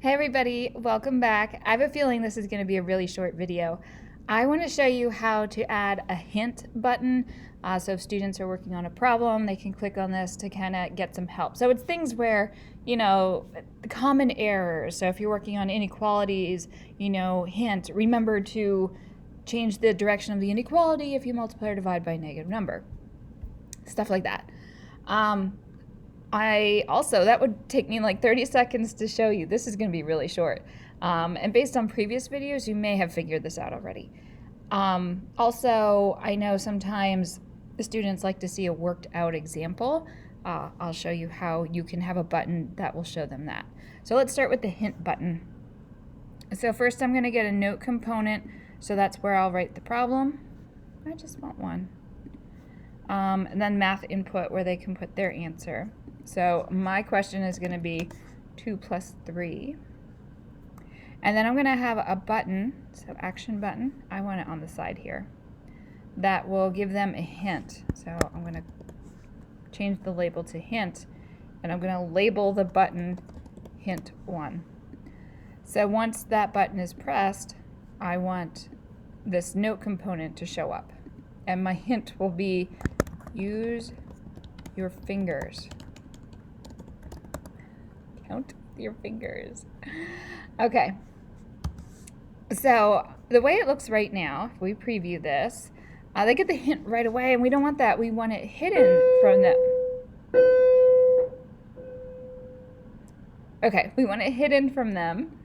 Hey everybody, welcome back. I have a feeling this is going to be a really short video. I want to show you how to add a hint button. So if students are working on a problem, they can click on this to kind of get some help. So it's things where, common errors. So if you're working on inequalities, hint, remember to change the direction of the inequality if you multiply or divide by a negative number. Stuff like that. That would take me like 30 seconds to show you. This is going to be really short. And based on previous videos, you may have figured this out already. Also, I know sometimes the students like to see a worked out example. I'll show you how you can have a button that will show them that. So let's start with the hint button. So first I'm going to get a note component. So that's where I'll write the problem. I just want one. And then math input where they can put their answer. So my question is going to be 2 plus 3. And then I'm going to have a button, so action button, I want it on the side here, that will give them a hint. So I'm going to change the label to hint, and I'm going to label the button hint 1. So once that button is pressed, I want this note component to show up. And my hint will be use your fingers. Count your fingers. Okay. So the way it looks right now, if we preview this, they get the hint right away, and we don't want that. We want it hidden from them. Okay, we want it hidden from them.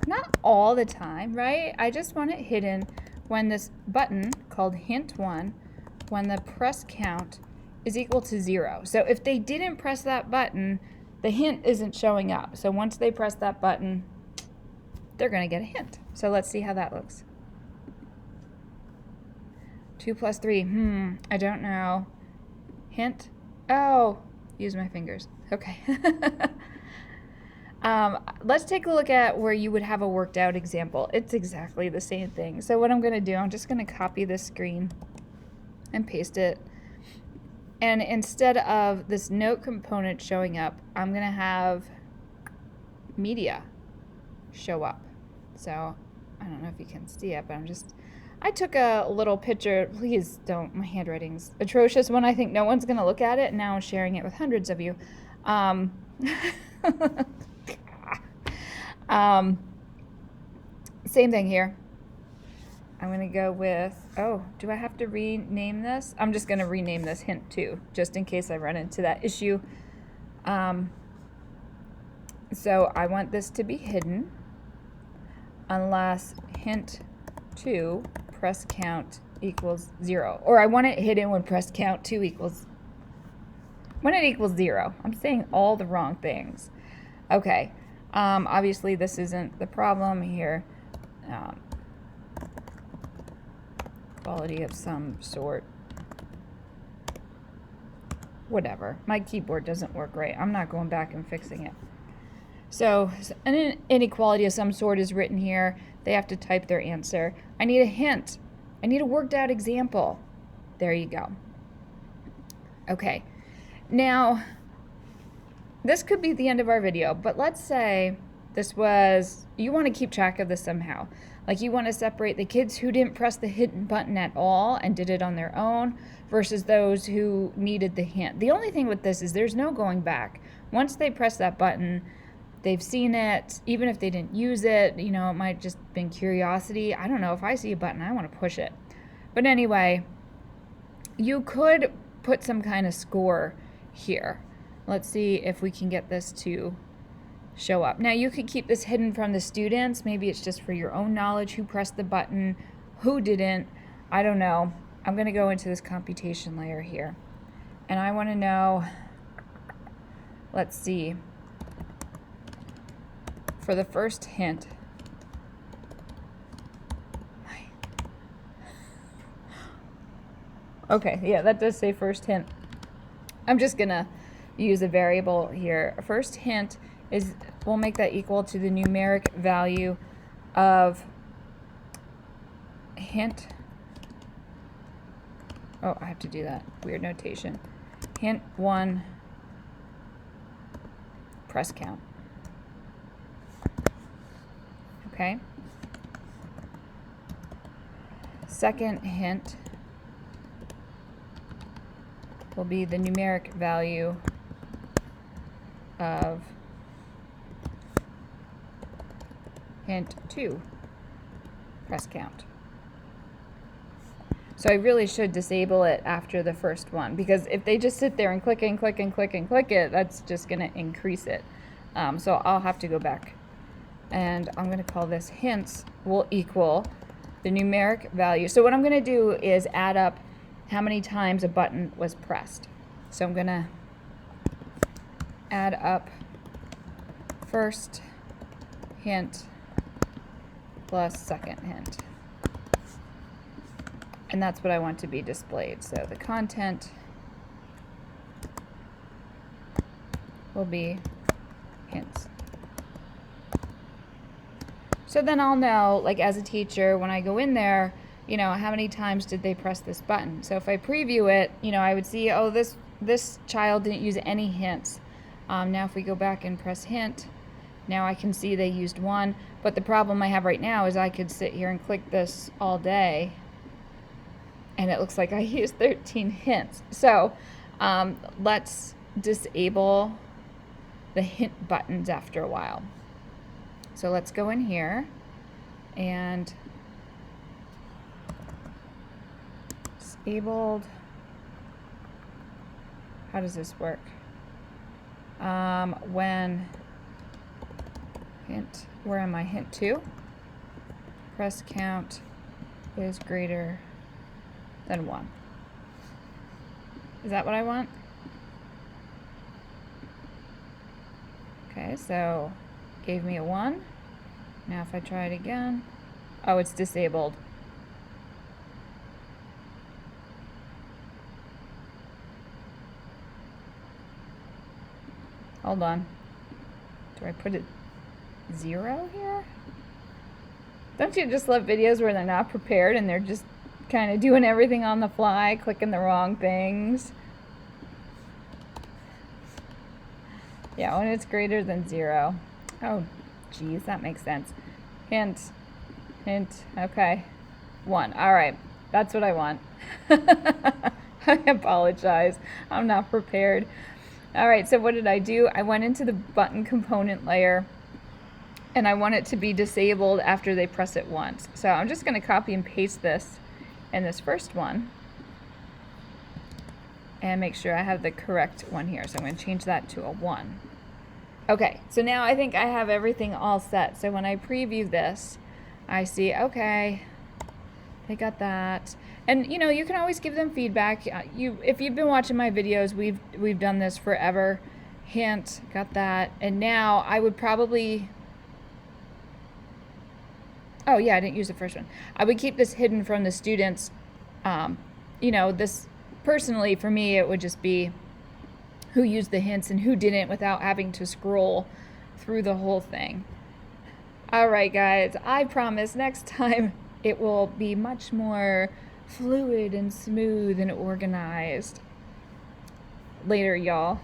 Not all the time, right? I just want it hidden when this button called hint 1, when the press count is equal to 0. So if they didn't press that button, the hint isn't showing up. So once they press that button, they're going to get a hint. So let's see how that looks. 2 plus 3, I don't know. Hint, oh, use my fingers. Okay. Let's take a look at where you would have a worked out example. It's exactly the same thing. So what I'm going to do, I'm just going to copy this screen and paste it. And instead of this note component showing up, I'm going to have media show up. So I don't know if you can see it, but I took a little picture. Please don't, my handwriting's atrocious when I think no one's going to look at it. And now I'm sharing it with hundreds of you. Same thing here. I'm going to go with, do I have to rename this? I'm just going to rename this hint 2, just in case I run into that issue. So I want this to be hidden unless hint 2 press count equals 0. Or I want it hidden when press count 2 equals, when it equals 0. I'm saying all the wrong things. Okay. Obviously this isn't the problem here. Quality of some sort. Whatever. My keyboard doesn't work right. I'm not going back and fixing it. So an inequality of some sort is written here. They have to type their answer. I need a hint. I need a worked out example. There you go. Okay. Now, this could be the end of our video, but let's say you want to keep track of this somehow. Like you want to separate the kids who didn't press the hint button at all and did it on their own versus those who needed the hint. The only thing with this is there's no going back. Once they press that button, they've seen it. Even if they didn't use it, it might just been curiosity. I don't know, if I see a button, I want to push it. But anyway, you could put some kind of score here. Let's see if we can get this to show up. Now you could keep this hidden from the students. Maybe it's just for your own knowledge, who pressed the button, who didn't. I don't know. I'm going to go into this computation layer here. And I want to know, let's see, for the first hint. Okay, yeah, that does say first hint. I'm just going to use a variable here. First hint is, we'll make that equal to the numeric value of hint. Oh, I have to do that. Weird notation. Hint 1 press count. Okay. Second hint will be the numeric value of hint 2, press count. So I really should disable it after the first one, because if they just sit there and click and click and click and click it, that's just going to increase it. So I'll have to go back, and I'm going to call this hints will equal the numeric value. So what I'm going to do is add up how many times a button was pressed. So I'm going to add up first hint plus second hint. And that's what I want to be displayed. So the content will be hints. So then I'll know, like as a teacher, when I go in there, you know, how many times did they press this button? So if I preview it, you know, I would see, oh, this child didn't use any hints. Now if we go back and press hint, now I can see they used 1. But the problem I have right now is I could sit here and click this all day, and it looks like I used 13 hints. So let's disable the hint buttons after a while. So let's go in here and disabled. How does this work? When hint, where am I? Hint 2, press count is greater than 1. Is that what I want? Okay, so gave me a 1. Now if I try it again, oh, it's disabled. Hold on. Do I put it 0 here? Don't you just love videos where they're not prepared and they're just kind of doing everything on the fly, clicking the wrong things? Yeah, when it's greater than 0. Oh, geez, that makes sense. Hint, okay. 1, all right, that's what I want. I apologize, I'm not prepared. All right, so what did I do? I went into the button component layer, and I want it to be disabled after they press it once. So I'm just going to copy and paste this in this first one and make sure I have the correct one here. So I'm going to change that to a 1. Okay, so now I think I have everything all set. So when I preview this, I see, okay, they got that. And you know, you can always give them feedback. If you've been watching my videos, we've done this forever. Hint, got that. And now I would probably, oh yeah, I didn't use the first one. I would keep this hidden from the students. You know, this personally for me, it would just be who used the hints and who didn't without having to scroll through the whole thing. All right, guys, I promise next time it will be much more fluid and smooth and organized. Later, y'all.